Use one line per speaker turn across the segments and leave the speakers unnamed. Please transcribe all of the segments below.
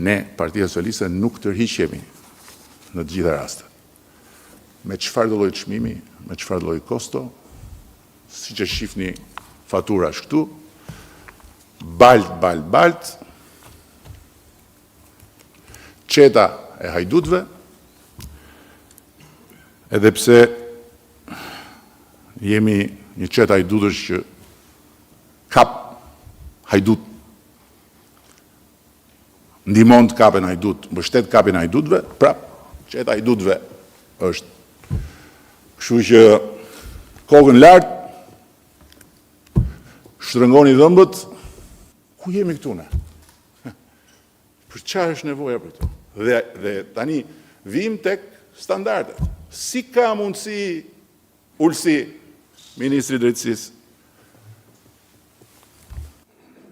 Ne, Partia Socialiste, nuk tërhiqemi në të gjitha rastet. Me çfarë do lloj çmimi, me çfarë lloj kosto, siç e shihni fatura është këtu, balt, qeta e hajdutëve, edhe pse jemi një qet hajdutësh që kap hajdut, ndihmon të kapen hajdut, mbështet kapin hajdutëve, prap, qet hajdutëve është. Kështu që kokën lart, shtrëngoni dhëmbët, ku jemi këtu ne? Për çfarë është nevoja për këtu? Dhe tani vim tek standardet. Si ka mundësi Ulsi, Ministri i Drejtësisë,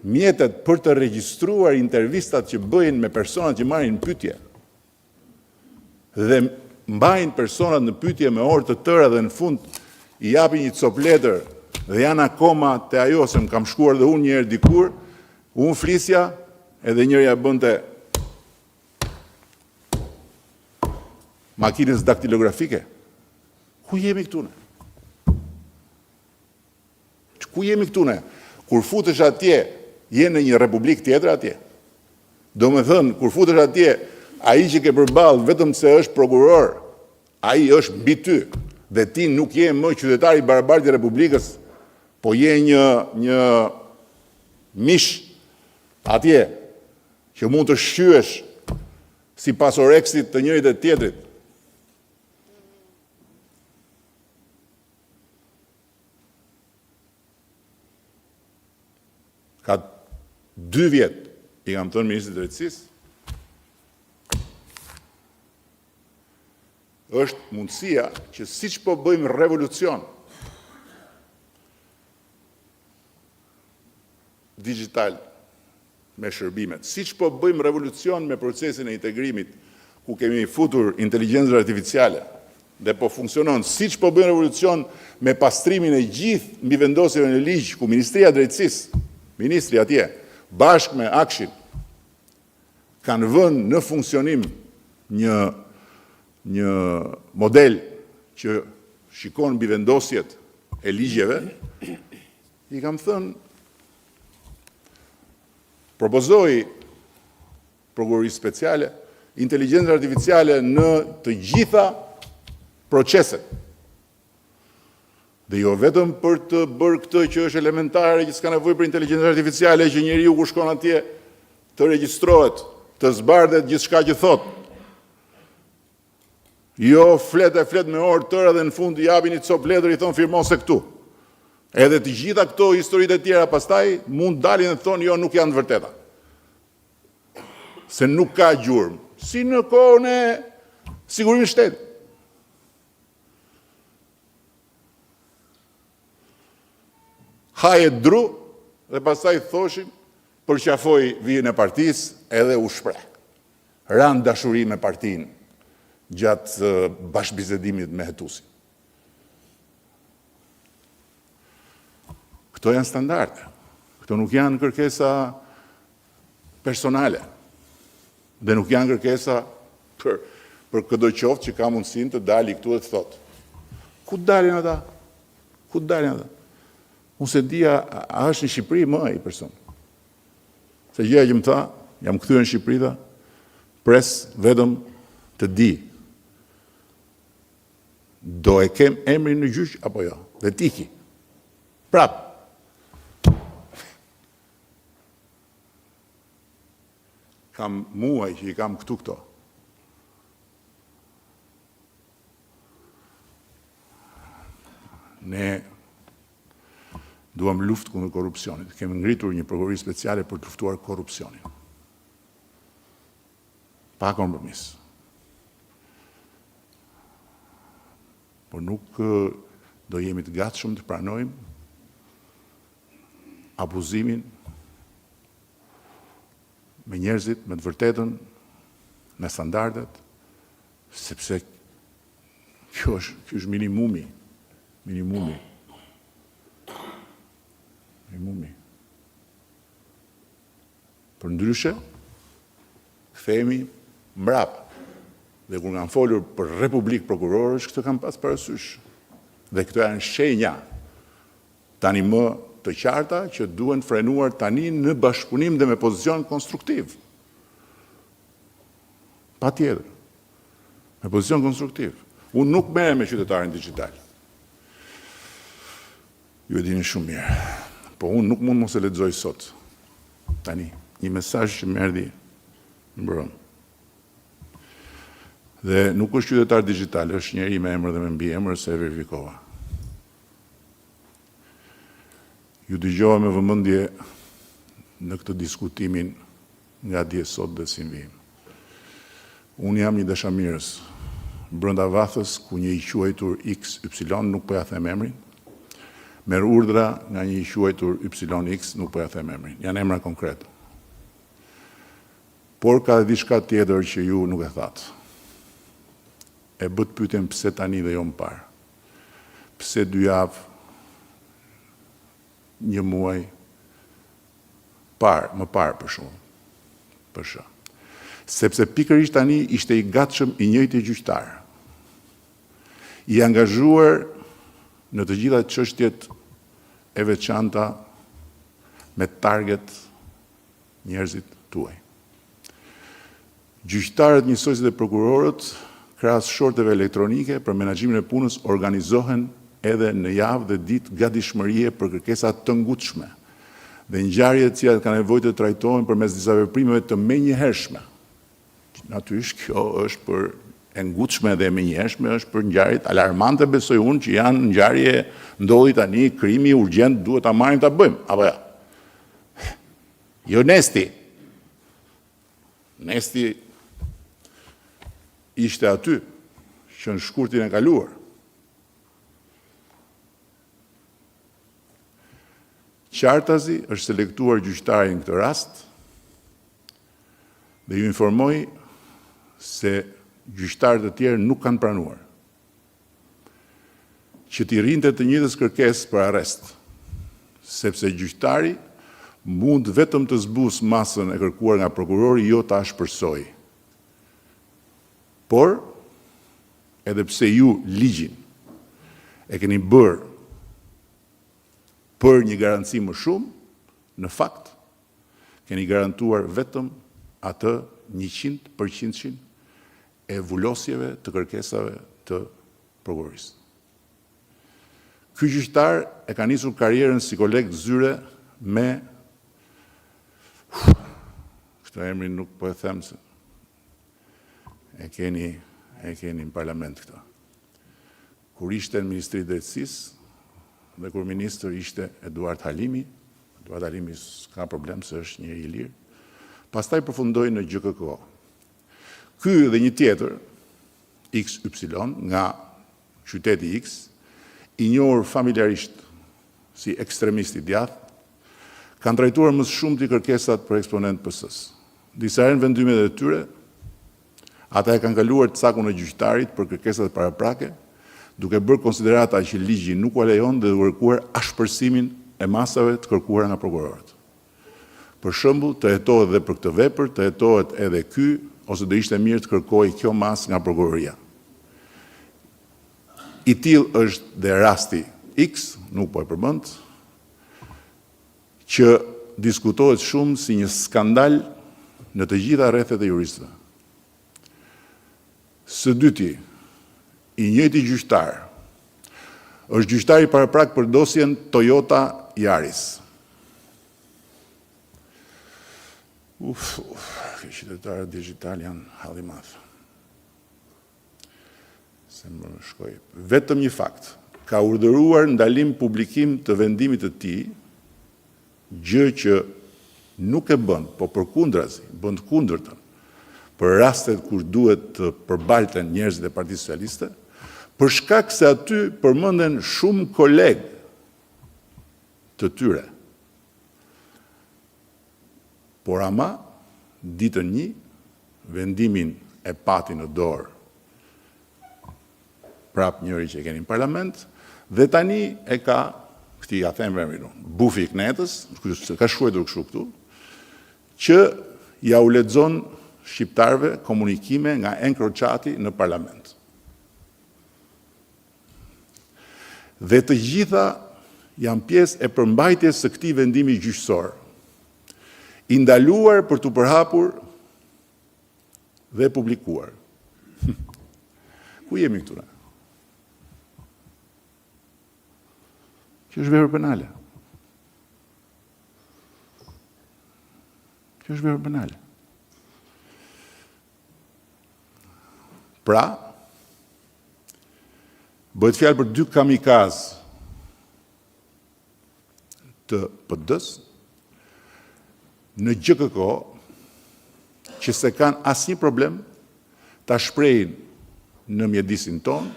mjetet për të regjistruar intervistat që bëjnë me personat që marrin pyetje dhe mbajnë personat në pyetje me orë të tëra dhe në fund i japin një cop letër dhe janë akoma te ajo se më kam shkuar dhe unë një herë dikur, unë flisja edhe njërja bënte makinës daktilografike. Ku jemi këtu ne? Ku jemi këtu ne? Kur futesh atje, je në një republik tjetër atje. Do me thënë, kur futesh atje, ai që ke përballë vetëm se është prokuror, ai është mbi ty, dhe ti nuk je më qytetar i barabartë i Republikës, po je një mish atje që mund të shqyesh si pasoreksit të njërit e tjetrit. Ka 2 vjet, i kam thënë Ministrit të Drejtësisë, është mundësia që siç po bëjmë revolucion digital me shërbimet, siç po bëjmë revolucion me procesin e integrimit, ku kemi futur inteligjencën artificiale dhe po funksionon, siç po bëjmë revolucion me pastrimin e gjithë mbi vendosjeve në ligj, ku Ministria e Drejtësisë, ministri atje, bashkë me Akshin, kanë vënë në funksionim një model që shikon mbi vendosjet e ligjeve, i kam thënë, propozoi prokurorisë speciale, inteligjencën artificiale në të gjitha proceset. Dhe jo vetëm për të bërë këtë që është elementare, që s'ka nevojë për inteligjencë artificiale, që njeriu kur shkon atje të regjistrohet, të zbardhet gjithçka që thot. Jo flet me orë tëra dhe në fund i japin një cop letër i thon firmon se këtu. Edhe të gjitha këto historitë e tjera pastaj mund dalin dhe thonë jo nuk janë të vërteta. Se nuk ka gjurmë, si në kohën e sigurimit shtetit. Haje dru dhe pastaj thoshin përqafoi vijën e partisë edhe u shpreh. Ran dashuri me partinë gjatë bashkëbisedimit me Hetusin. Këto janë standarde. Këto nuk janë kërkesa personale. Dhe nuk janë kërkesa për çdo qoftë që ka mundësinë të dali këtu dhe të thotë. Ku dalin ata? Ku dalin ata? Unë se dia a është në Shqipëri më ai person. Se gjëja që më tha, jam kthyer në Shqipëri tha, pres vetëm të di. Do e kem emrin në gjyq apo jo? Dhe tiki. Prap. Kam muaj që i kam këtu këto. Ne duam luftë kundër korrupsionit. Kemi ngritur një prokurori speciale për të luftuar korrupsionin. Pa kompromis. Por nuk do jemi të gatshëm të pranojmë abuzimin me njerëzit, me të vërtetën, me standardet, sepse kjo është minimumi. Për ndryshe, kthehemi mbrapa. Dhe kur kanë folur për Republik Prokurorësh, këtë kam pas parasysh. Dhe këto janë shenja tani më të qarta që duhen frenuar tani në bashkëpunim dhe me pozicion konstruktiv. Patjetër. Me pozicion konstruktiv. Unë nuk merrem me qytetarin digjital. Ju e dini shumë mirë. Po unë nuk mund mos e lexoj sot. Tani, një mesazh që më erdhi mbrëm. Dhe nuk është qytetar digjital, është njeri me emër dhe me mbiemër se e verifikova. Ju dëgjova me vëmendje në këtë diskutimin nga dje sot dhe si vim. Unë jam një dashamirës brenda vathës ku një i quajtur XY, nuk po ja them emrin, merr urdhra nga një i quajtur YX, nuk po ja them emrin. Janë emra konkret. Por ka diçka tjetër që ju nuk e thatë. E bët pyetjen pse tani dhe jo më parë. Pse 2 javë, 1 muaj, më parë për shumë. Për shë. Sepse pikërisht tani ishte i gatshëm i njëjti gjyqtar. I angazhuar në të gjitha çështjet e veçanta me target njerëzit tuaj. Gjyqtarët njësoj si dhe prokurorët, krahas shorteve elektronike për menaxhimin e punës organizohen edhe në javë dhe ditë gatishmërie për kërkesa të ngutshme dhe ngjarje të cilat kanë nevojë të trajtohen përmes disa veprimeve të menjëhershme. Natyrisht kjo është për e ngutshme dhe e menjëhershme, është për ngjarjet alarmante, besoj unë, që janë ngjarje ndodhi tani, krimi urgjent, duhet ta marrim ta bëjmë, apo jo? Jo Nesti. Nesti ishte aty që në shkurtin e kaluar. Qartazi është selektuar gjyqtari në këtë rast dhe ju informoj se gjyqtarët e tjerë nuk kanë pranuar që t'i rrinte të njëjtës kërkesë për arrest, sepse gjyqtari mund vetëm të zbusë masën e kërkuar nga prokurori, jo ta shpërsoj. Por, edhe pse ju ligjin e keni bërë për një garanci më shumë, në fakt, keni garantuar vetëm atë 100% e vulosjeve të kërkesave të prokurorisë. Ky gjyqtar e ka nisur karrierën si koleg zyre me këtë emrin nuk po e them se e keni në parlament këta. Kur ishte në Ministri i Drejtësisë dhe kur ministër ishte Eduard Halimi s'ka problem se është njëri i lirë, pastaj përfundoi në GKK. Ky dhe një tjetër, XY, nga qyteti X, i njohur familjarisht si ekstremist i djathtë, kanë trajtuar më shumë të kërkesat për eksponent PS-s. Disa herë në vendimet e tyre, ata e kanë kaluar cakun e gjyqtarit për kërkesat paraprake, duke bërë konsiderata që ligji nuk u lejon dhe kërkuar ashpërsimin e masave të kërkuara nga prokurorët. Për shembull, të hetohet edhe për këtë vepër, të hetohet edhe ky, ose do ishte mirë të kërkojë kjo masë nga prokuroria. I tillë është dhe rasti X, nuk po e përmend, që diskutohet shumë si një skandal në të gjitha rrethet e juristëve. Së dyti, i njëjti gjyqtar është gjyqtari paraprak për dosjen Toyota Yaris. Qytetarët digjital janë halli madh. Se më shkoj. Vetëm një fakt. Ka urdhëruar ndalim publikim të vendimit të tij, gjë që nuk e bën, po përkundrazi, bën të kundërtën për rastet kur duhet të përbalten njerëzit e Partisë Socialiste, për shkak se aty përmenden shumë kolegë të tyre. Por ama, ditën 1, vendimin e pati në dorë prap njëri që e keni në parlament, dhe tani e ka, këti ja them emrin unë, bufi i knetës, ka shkruar kështu këtu, që ja u lexon shqiptarëve komunikime nga enkroçati në parlament. Dhe të gjitha janë pjesë e përmbajtjes së këtij vendimi gjyqësor, i ndaluar për t'u përhapur dhe publikuar. Ku jemi këtu ne? Kjo është vepër penale. Kjo është vepër penale. Pra, bëhet fjalë për 2 kamikaz të PD-s në GKK që se kanë asnjë problem ta shprehin në mjedisin ton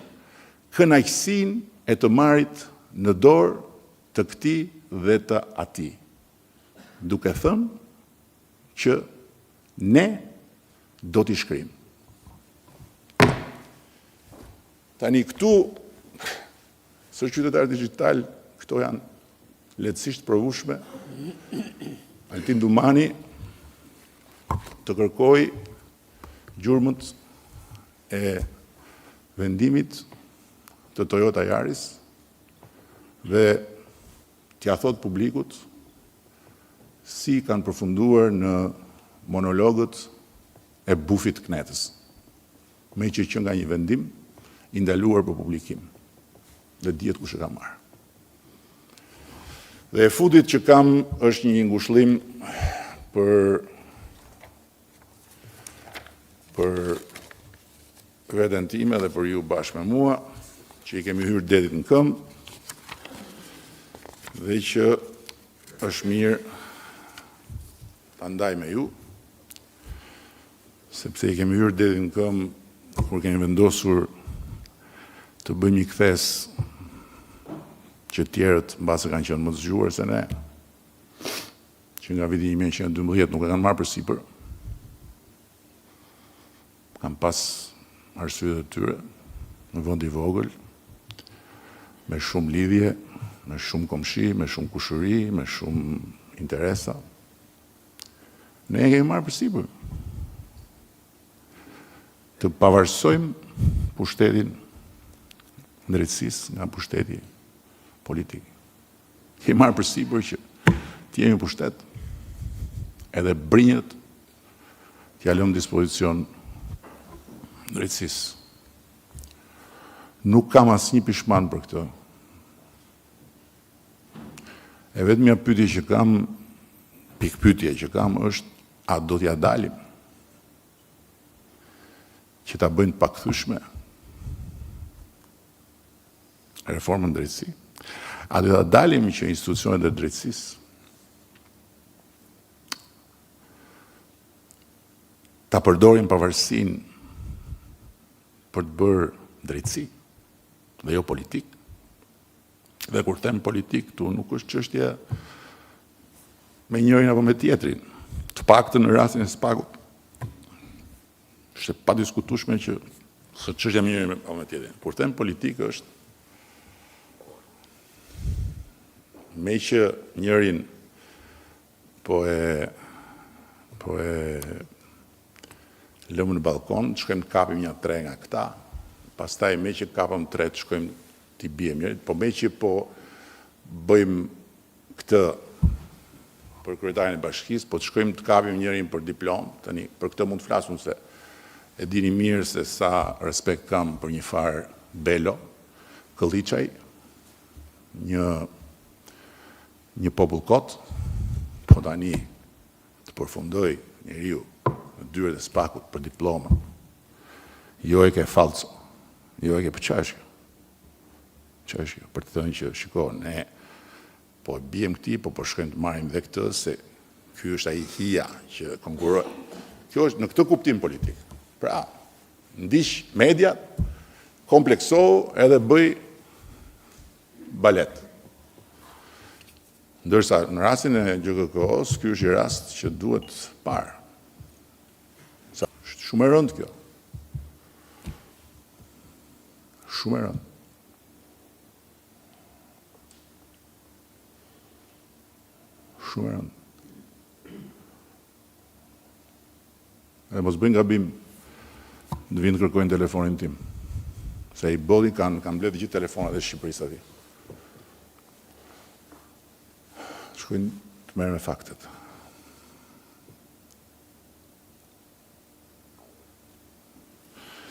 kënaqësinë e të marrit në dorë të këtij dhe të atij, duke thënë që ne do t'i shkrim. Tani këtu, së qytetar digital, këto janë lehtësisht provueshme. Altin Dumani të kërkoj gjurmët e vendimit të Toyota Yaris dhe t'ia thot publikut si kanë përfunduar në monologët e bufit Knetës, me që nga një vendim i ndaluar për publikim dhe dihet kush e ka marrë. Dhe e fundit që kam është një ngushëllim për veten time dhe për ju bashkë me mua, që i kemi hyrë detit në këmbë dhe që është mirë ta ndaj me ju, sepse i kemi hyrë detit në këmbë kur kemi vendosur të bëjmë një kthes që tjerët mbase kanë qenë më të zgjuar se ne, që nga viti 1912 nuk e kanë marrë përsipër, kanë pas arsyet e tyre në vend i vogël, me shumë lidhje, me shumë komshi, me shumë kushëri, me shumë interesa. Ne e kemi marrë përsipër. Të pavarësojmë pushtetin drejtësisë nga pushteti politik. Kemi marrë përsipër që të jemi pushtet, edhe brinjët t'ja lëmë dispozicion drejtësisë. Nuk kam asnjë pishman për këtë. E vetmja pyetje që kam, pikpyetje që kam është, a do t'ja dalim që ta bëjnë pakthyeshme reformën drejtësi? A do t'ja dalim që institucionet e drejtësisë ta përdorin pavarësinë për të bërë drejtësi dhe jo politik? Dhe kur them politik, tu nuk është çështje me njërin apo me tjetrin. Të paktën në rastin e SPAK-ut, është e padiskutueshme që së çështja me njërin apo me tjetrin. Kur them politik është me që njërin po e lëmë në balkon, të shkojmë të kapim një 3 nga këta, pastaj me që kapëm 3 të shkojmë t'i bijem njërit, po me që po bëjmë këtë për kryetarin e bashkisë, po të shkojmë të kapim njërin për diplom, tani për këtë mund të flasun se e dini mirë se sa respekt kam për një farë Belo, Këlliçaj, një popull kot, po tani të përfundoj njeriu në dyert e SPAK-ut për diploma. Jo e ke falco, jo e ke përqashkë. Për të thënë që shiko, ne po bijem këti, po shkojmë të marrim dhe këtë, se ky është ai hija që konkurroj. Kjo është në këtë kuptim politik. Pra, ndiq mediat, kompleksohu edhe bëj balet. Ndërsa në rastin e GKK-s, ky është i rast që duhet parë. Është shumë e rëndë kjo. Shumë e rëndë. Shumë e rëndë. Dhe mos bëjnë gabim të vinë kërkojnë telefonin tim. Se i bodhi kanë mbledhë gjithë telefonat e Shqipërisë aty. Shkojnë të merren me faktet.